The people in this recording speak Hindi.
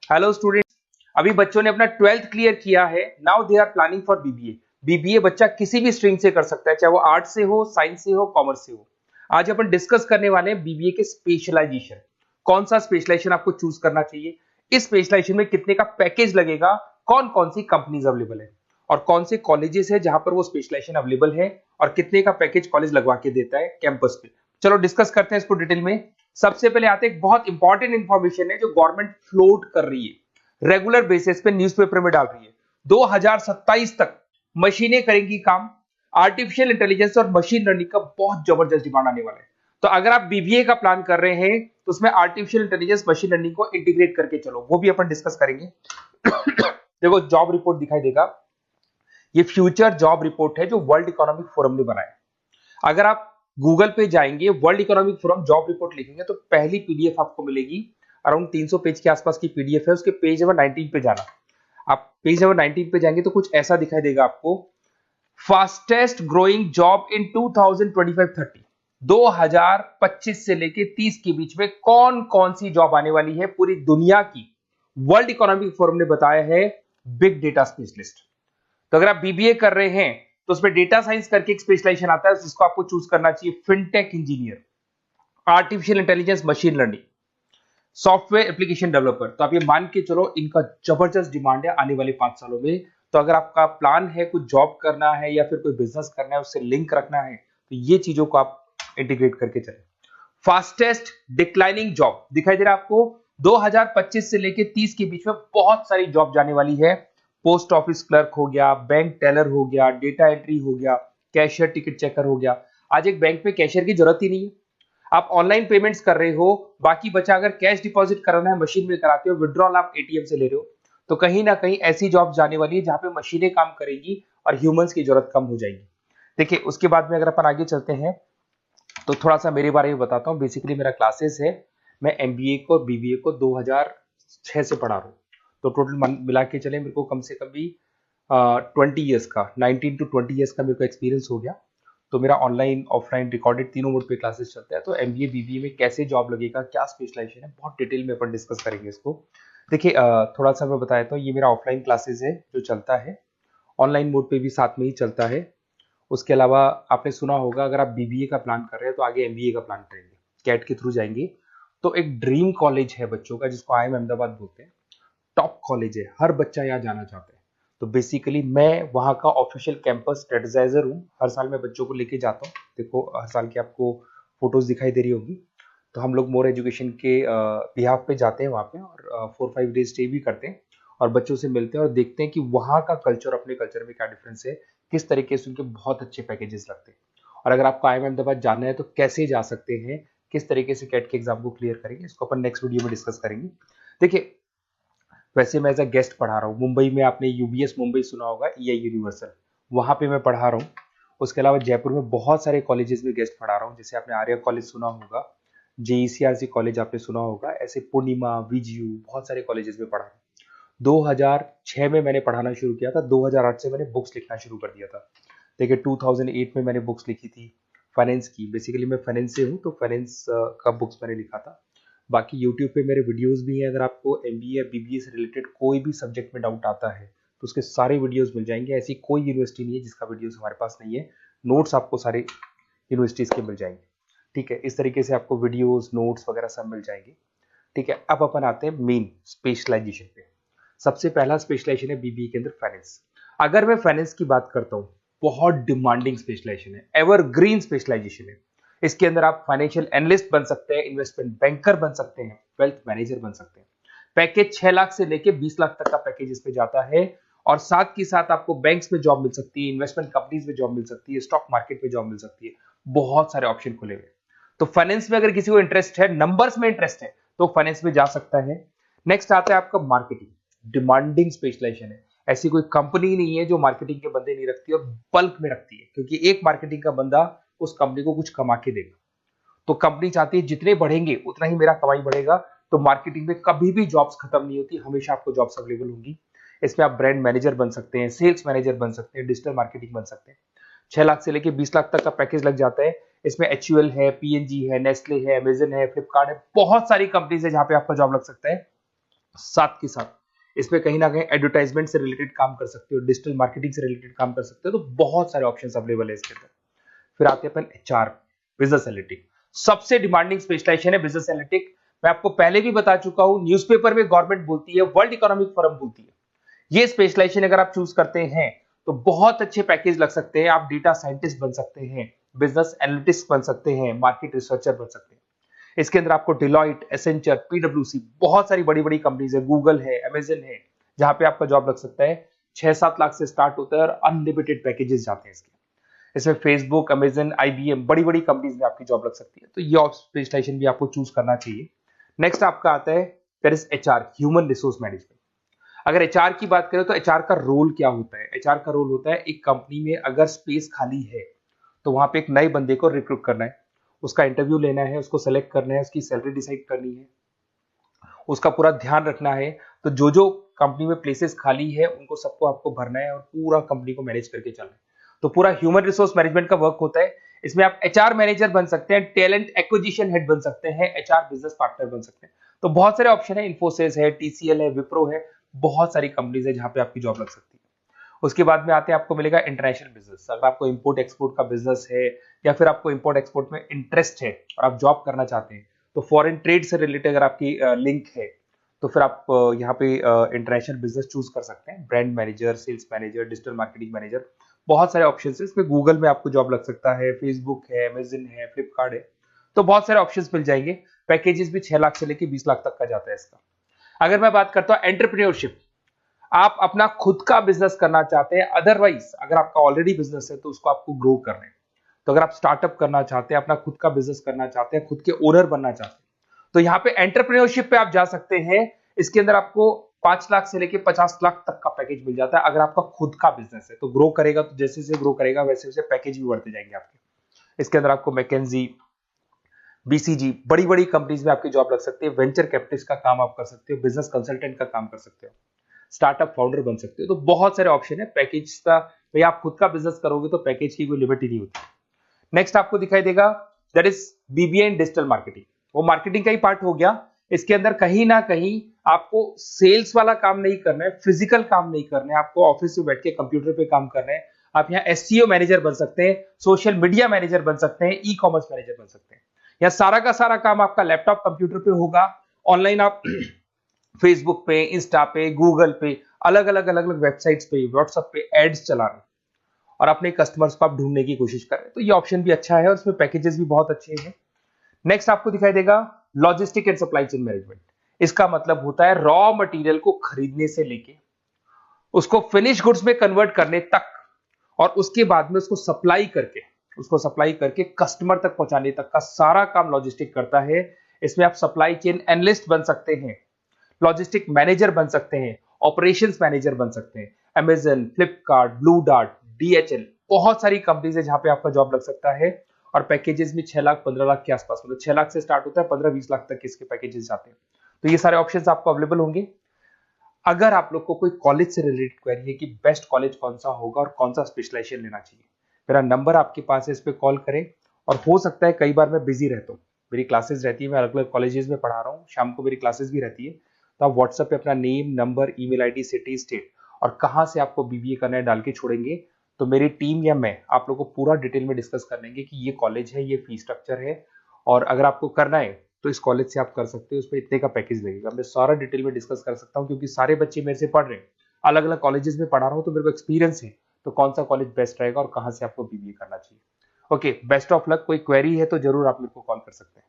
हेलो स्टूडेंट्स, अभी बच्चों ने अपना 12th क्लियर किया है। Now they are planning for BBA. BBA बच्चा किसी भी स्ट्रीम से कर सकता है, चाहे वो आर्ट से हो, साइंस से हो, कॉमर्स से हो। आज अपन डिस्कस करने वाले हैं बीबीए के स्पेशलाइजेशन। कौन सा स्पेशलाइजेशन आपको चूज करना चाहिए, इस स्पेशलाइजेशन में कितने का पैकेज लगेगा, कौन कौन सी कंपनीज अवेलेबल है और कौन से कॉलेजेस है जहां पर वो स्पेशलाइजेशन अवेलेबल है और कितने का पैकेज कॉलेज लगवा के देता है कैंपस पे। चलो डिस्कस करते हैं इसको डिटेल में। सबसे पहले आते हैं, एक बहुत इंपॉर्टेंट इंफॉर्मेशन है जो गवर्नमेंट फ्लोट कर रही है, रेगुलर बेसिस पे न्यूज़पेपर में डाल रही है। 2027 तक मशीनें करेंगी काम। आर्टिफिशियल इंटेलिजेंस और मशीन लर्निंग का बहुत जबरदस्त डिमांड आने वाला है। तो अगर आप बीबीए का प्लान कर रहे हैं तो उसमें आर्टिफिशियल इंटेलिजेंस, मशीन लर्निंग को इंटीग्रेट करके चलो, वो भी अपन डिस्कस करेंगे। देखो जॉब रिपोर्ट दिखाई देगा, ये फ्यूचर जॉब रिपोर्ट है जो वर्ल्ड इकोनॉमिक फोरम ने बनाया। अगर आप गूगल पे जाएंगे, world economic forum job report लिखेंगे तो पहली पीडीएफ आपको मिलेगी। अराउंड 300 पेज के आसपास की पीडीएफ है। उसके पेज नंबर 19 पे जाना। आप पेज नंबर 19 पे जाएंगे तो कुछ ऐसा दिखाई देगा आपको, फास्टेस्ट ग्रोइंग जॉब इन 2025-30, 2025 से लेके 30 के बीच में कौन कौन सी जॉब आने वाली है पूरी दुनिया की। वर्ल्ड इकोनॉमिक फोरम ने बताया है बिग डेटा स्पेशलिस्ट। तो अगर आप बीबीए कर रहे हैं तो उसमें डेटा साइंस करके एक स्पेशलाइजेशन आता है, जिसको आपको चूज करना चाहिए। Fintech engineer, artificial intelligence, machine learning, software application developer. तो आप ये मान के चलो इनका जबरदस्त डिमांड है आने वाले 5 सालों में। तो अगर आपका प्लान है कुछ जॉब करना है या फिर कोई बिजनेस करना है, उससे लिंक रखना है, तो ये चीजों को आप इंटीग्रेट करके चले। फास्टेस्ट डिक्लाइनिंग जॉब दिखाई दे रहा है आपको, 2025 से लेके 30 के बीच में बहुत सारी जॉब जाने वाली है। पोस्ट ऑफिस क्लर्क हो गया, बैंक टेलर हो गया, डेटा एंट्री हो गया, कैशियर, टिकट चेकर हो गया। आज एक बैंक में कैशियर की जरूरत ही नहीं है, आप ऑनलाइन पेमेंट्स कर रहे हो। बाकी बचा अगर कैश डिपॉजिट कराना है मशीन में कराते हो, विड्रॉल आप एटीएम से ले रहे हो। तो कहीं ना कहीं ऐसी जॉब जाने वाली है जहां पे मशीनें काम करेंगी और ह्यूमंस की जरूरत कम हो जाएगी। देखिए उसके बाद में अगर अपन आगे चलते हैं तो थोड़ा सा मेरे बारे में बताता हूँ। बेसिकली मेरा क्लासेस है, मैं एमबीए को और बीबीए को 2006 से पढ़ा रहा हूँ। तो टोटल मिला के चले मेरे को कम से कम भी 20 ईयर्स का, 19 to 20 ईयर्स का मेरे को एक्सपीरियंस हो गया। तो मेरा ऑनलाइन, ऑफलाइन, रिकॉर्डेड तीनों मोड पे क्लासेस चलते हैं। तो एमबीए बीबीए में कैसे जॉब लगेगा, क्या स्पेशलाइजेशन है, बहुत डिटेल में अपन डिस्कस करेंगे इसको। देखिए थोड़ा सा मैं बताया था, ये मेरा ऑफलाइन क्लासेस है जो चलता है, ऑनलाइन मोड पे भी साथ में ही चलता है। उसके अलावा आपने सुना होगा, अगर आप बीबीए का प्लान कर रहे हैं तो आगे एमबीए का प्लान करेंगे, कैट के थ्रू जाएंगे, तो एक ड्रीम कॉलेज है बच्चों का जिसको आईएम अहमदाबाद बोलते हैं। टॉप कॉलेज है, हर बच्चा यहाँ जाना चाहता है। तो बेसिकली मैं वहाँ का ऑफिशियल कैंपस स्ट्रेटेजाइजर हूँ। हर साल मैं बच्चों को लेके जाता हूँ। देखो हर साल की आपको फोटोज दिखाई दे रही होगी। तो हम लोग मोर एजुकेशन के बिहाफ पे जाते हैं वहाँ पे और 4-5 डेज स्टे भी करते हैं और बच्चों से मिलते हैं और देखते हैं कि वहाँ का कल्चर अपने कल्चर में क्या डिफरेंस है, किस तरीके से उनके बहुत अच्छे पैकेजेस लगते हैं। और अगर आपको आईएम अहमदाबाद जाना है तो कैसे जा सकते हैं, किस तरीके से कैट के एग्जाम को क्लियर करेंगे, इसको अपन नेक्स्ट वीडियो में डिस्कस करेंगे। देखिए वैसे मैं एज अ गेस्ट पढ़ा रहा हूँ मुंबई में, आपने यूबीएस मुंबई सुना होगा, ईआई यूनिवर्सल, वहाँ पे मैं पढ़ा रहा हूँ। उसके अलावा जयपुर में बहुत सारे कॉलेजेस में गेस्ट पढ़ा रहा हूँ, जैसे आपने आर्या कॉलेज सुना होगा, जेईसीआरसी कॉलेज आपने सुना होगा, ऐसे पूर्णिमा, वीजीयू, बहुत सारे कॉलेजेस में पढ़ा हूँ। 2006 में मैंने पढ़ाना शुरू किया था, 2008 से मैंने बुक्स लिखना शुरू कर दिया था। देखिए 2008 में मैंने बुक्स लिखी थी फाइनेंस की। बेसिकली मैं फाइनेंस से हूँ तो फाइनेंस का बुक्स मैंने लिखा था। बाकी यूट्यूब पे मेरे वीडियोस भी हैं, अगर आपको एमबीए या बीबीए से रिलेटेड कोई भी सब्जेक्ट में डाउट आता है तो उसके सारे वीडियोस मिल जाएंगे। ऐसी कोई यूनिवर्सिटी नहीं है जिसका वीडियोस हमारे पास नहीं है। नोट्स आपको सारे यूनिवर्सिटीज के मिल जाएंगे। ठीक है, इस तरीके से आपको वीडियोस, नोट्स वगैरह सब मिल जाएंगे। ठीक है, अब अपन आते हैं मेन स्पेशलाइजेशन पे। सबसे पहला स्पेशलाइजेशन है बीबीए के अंदर फाइनेंस। अगर मैं फाइनेंस की बात करता हूँ, बहुत डिमांडिंग स्पेशलाइजेशन है, एवरग्रीन स्पेशलाइजेशन है। इसके अंदर आप फाइनेंशियल एनालिस्ट बन सकते हैं, इन्वेस्टमेंट बैंकर बन सकते हैं, वेल्थ मैनेजर बन सकते हैं। पैकेज 6 लाख से लेके 20 लाख तक का पैकेज इस पे जाता है और साथ के साथ आपको बैंक्स में जॉब मिल सकती है, इन्वेस्टमेंट कंपनीज में जॉब मिल सकती है, स्टॉक मार्केट में जॉब मिल सकती है। बहुत सारे ऑप्शन खुले हुए। तो फाइनेंस में अगर किसी को इंटरेस्ट है, नंबर्स में इंटरेस्ट है, तो फाइनेंस में जा सकता है। नेक्स्ट आता है आपका मार्केटिंग, डिमांडिंग स्पेशलाइजेशन है। ऐसी कोई कंपनी नहीं है जो मार्केटिंग के बंदे नहीं रखती और बल्क में रखती है, क्योंकि एक मार्केटिंग का बंदा उस कंपनी को कुछ कमा के देगा। तो कंपनी चाहती है जितने बढ़ेंगे उतना ही मेरा कमाई बढ़ेगा। तो मार्केटिंग में कभी भी जॉब्स खत्म नहीं होती, हमेशा आपको जॉब्स अवेलेबल होंगी। इसमें आप ब्रांड मैनेजर बन सकते हैं, सेल्स मैनेजर बन सकते हैं, डिजिटल मार्केटिंग बन सकते हैं। 6 लाख से लेके 20 लाख तक का पैकेज लग जाता है। इसमें एचयूएल है, पीएनजी है, नेस्ले है, अमेजन है, फ्लिपकार्ट है, बहुत सारी कंपनीज है जहां पे आपका जॉब लग सकता है। साथ के साथ इसमें कहीं ना कहीं एडवर्टाइजमेंट से रिलेटेड काम कर सकते हो, डिजिटल मार्केटिंग से रिलेटेड काम कर सकते हो, तो बहुत सारे ऑप्शंस अवेलेबल है इसके अंदर। फिर आते हैं अपन एचआर, बिजनेस एनालिटिक। सबसे डिमांडिंग स्पेशलाइजेशन है बिजनेस एनालिटिक। मैं आपको पहले भी बता चुका हूं, न्यूज़पेपर में गवर्नमेंट बोलती है, वर्ल्ड इकोनॉमिक फोरम बोलती है। ये स्पेशलाइजेशन अगर आप चूज करते हैं तो बहुत अच्छे पैकेज लग सकते हैं। आप डेटा साइंटिस्ट बन सकते हैं, बिजनेस एनालिटिस्ट बन सकते हैं, मार्केट रिसर्चर बन सकते हैं। इसके अंदर आपको डिलॉइट, एसेंचर, पीडब्ल्यूसी, बहुत सारी बड़ी बड़ी कंपनीज है, गूगल है, अमेजन है, जहां पे आपका जॉब लग सकता है। 6-7 लाख से स्टार्ट होता है और अनलिमिटेड पैकेजेस जाते हैं इसके। इसमें फेसबुक, अमेजन, आईबीएम, बड़ी बड़ी कंपनीज में आपकी जॉब लग सकती है, तो ये स्पेशलाइजेशन भी आपको चूज करना चाहिए। नेक्स्ट आपका आता है there is HR, human resource management. अगर एचआर की बात करें तो एचआर का रोल क्या होता है? एचआर का रोल होता है, एक कंपनी में अगर स्पेस खाली है तो वहां पे एक नए बंदे को रिक्रूट करना है, उसका इंटरव्यू लेना है, उसको सेलेक्ट करना है, उसकी सैलरी डिसाइड करनी है, उसका पूरा ध्यान रखना है। तो जो जो कंपनी में प्लेसेस खाली है उनको सबको आपको भरना है और पूरा कंपनी को मैनेज करके चलना है। तो पूरा ह्यूमन रिसोर्स मैनेजमेंट का वर्क होता है। इसमें आप एचआर मैनेजर बन सकते हैं, टैलेंट एक्विजिशन हेड बन सकते हैं, एचआर बिजनेस पार्टनर बन सकते हैं। तो बहुत सारे ऑप्शन है, इन्फोसिस है, टीसीएल है, विप्रो है, बहुत सारी कंपनीज है जहां पे आपकी जॉब लग सकती है। उसके बाद में आते हैं, आपको मिलेगा इंटरनेशनल बिजनेस। अगर आपको इंपोर्ट एक्सपोर्ट का बिजनेस है या फिर आपको इंपोर्ट एक्सपोर्ट में इंटरेस्ट है और आप जॉब करना चाहते हैं, तो फॉरेन ट्रेड से रिलेटेड अगर आपकी लिंक है तो फिर आप यहाँ पे इंटरनेशनल बिजनेस चूज कर सकते हैं। Brand manager, sales manager, digital marketing manager, बहुत सारे ऑप्शन है इसमें। गूगल में आपको जॉब लग सकता है, फेसबुक है, अमेजन है, फ्लिपकार्ट है, तो बहुत सारे ऑप्शन मिल जाएंगे। पैकेजेस भी 6 लाख से लेकर 20 लाख तक का जाता है इसका। अगर मैं बात करता हूँ एंटरप्रेन्योरशिप, आप अपना खुद का बिजनेस करना चाहते हैं, अदरवाइज अगर आपका ऑलरेडी बिजनेस है तो उसको आपको ग्रो करना है। तो अगर आप स्टार्टअप करना चाहते हैं, अपना खुद का बिजनेस करना चाहते हैं, खुद के ओनर बनना चाहते हैं, तो यहाँ पे एंटरप्रेन्योरशिप पे आप जा सकते हैं। इसके अंदर आपको 5 लाख से लेके 50 लाख तक का पैकेज मिल जाता है। अगर आपका खुद का बिजनेस है तो ग्रो करेगा, तो जैसे जैसे ग्रो करेगा वैसे वैसे पैकेज भी बढ़ते जाएंगे आपके। इसके अंदर आपको मैकेंजी, बीसीजी, बड़ी बड़ी कंपनीज में आपकी जॉब लग सकती है। वेंचर कैपिटलिस्ट का काम आप कर सकते हो, बिजनेस कंसल्टेंट का काम कर सकते हो, स्टार्टअप फाउंडर बन सकते हो। तो बहुत सारे ऑप्शन है पैकेज का। भाई आप खुद का बिजनेस करोगे तो पैकेज की कोई लिमिट ही नहीं होती। नेक्स्ट आपको दिखाई देगा that is BBA in digital marketing. वो मार्केटिंग का ही पार्ट हो गया। इसके अंदर कहीं ना कहीं आपको सेल्स वाला काम नहीं करना है, फिजिकल काम नहीं करना है, आपको ऑफिस में बैठ के कंप्यूटर पे काम करना है। आप यहाँ एसईओ मैनेजर बन सकते हैं, सोशल मीडिया मैनेजर बन सकते हैं, ई कॉमर्स मैनेजर बन सकते हैं। यह सारा का सारा काम आपका लैपटॉप कंप्यूटर पे होगा। ऑनलाइन आप फेसबुक पे, इंस्टा पे, गूगल पे, अलग अलग वेबसाइट्स पे, व्हाट्सएप पे एड्स चला रहे हैं और अपने कस्टमर्स को आप ढूंढने की कोशिश कर रहे हैं। तो ये ऑप्शन भी अच्छा है और इसमें पैकेजेस भी बहुत अच्छे हैं। नेक्स्ट आपको दिखाई देगा logistic and supply chain management. इसका मतलब होता है रॉ मटेरियल को खरीदने से लेके उसको फिनिश गुड्स में कन्वर्ट करने तक और उसके बाद में उसको सप्लाई करके कस्टमर तक पहुंचाने तक का सारा काम लॉजिस्टिक करता है। इसमें आप सप्लाई चेन एनालिस्ट बन सकते हैं, लॉजिस्टिक मैनेजर बन सकते हैं, ऑपरेशंस मैनेजर बन सकते हैं। Amazon, Flipkart, blue dart, DHL, बहुत सारी कंपनीज है जहां पे आपका जॉब लग सकता है। और पैकेजेस भी 6 लाख 15 लाख के आसपास, मतलब 6 लाख से स्टार्ट होता है, 15-20 लाख तक इसके पैकेजेस जाते हैं। तो ये सारे ऑप्शंस आपको अवेलेबल होंगे। अगर आप लोग को कोई कॉलेज से रिलेटेड क्वेरी है कि बेस्ट कॉलेज कौन सा होगा और कौन सा स्पेशलाइजेशन लेना चाहिए, मेरा नंबर आपके पास है, इस पे कॉल करें। और हो सकता है कई बार मैं बिजी रहता हूँ, मेरी क्लासेस रहती है, मैं अलग अलग कॉलेजेस में पढ़ा रहा हूँ, शाम को मेरी क्लासेस भी रहती है। तो आप व्हाट्सएप पे अपना name, number, email ID, city, state और कहाँ से आपको बीबीए करना है डाल के छोड़ेंगे, तो मेरी टीम या मैं आप लोग को पूरा डिटेल में डिस्कस कर लेंगे कि ये कॉलेज है, ये फीस स्ट्रक्चर है, और अगर आपको करना है तो इस कॉलेज से आप कर सकते हो, उस पर इतने का पैकेज लगेगा। मैं सारा डिटेल में डिस्कस कर सकता हूँ क्योंकि सारे बच्चे मेरे से पढ़ रहे हैं, अलग अलग कॉलेजेस में पढ़ा रहा हूँ, तो मेरे को एक्सपीरियंस है तो कौन सा कॉलेज बेस्ट रहेगा और कहाँ से आपको बीबीए करना चाहिए। Okay, best of luck. कोई क्वेरी है तो जरूर आप मेरे को कॉल कर सकते हैं।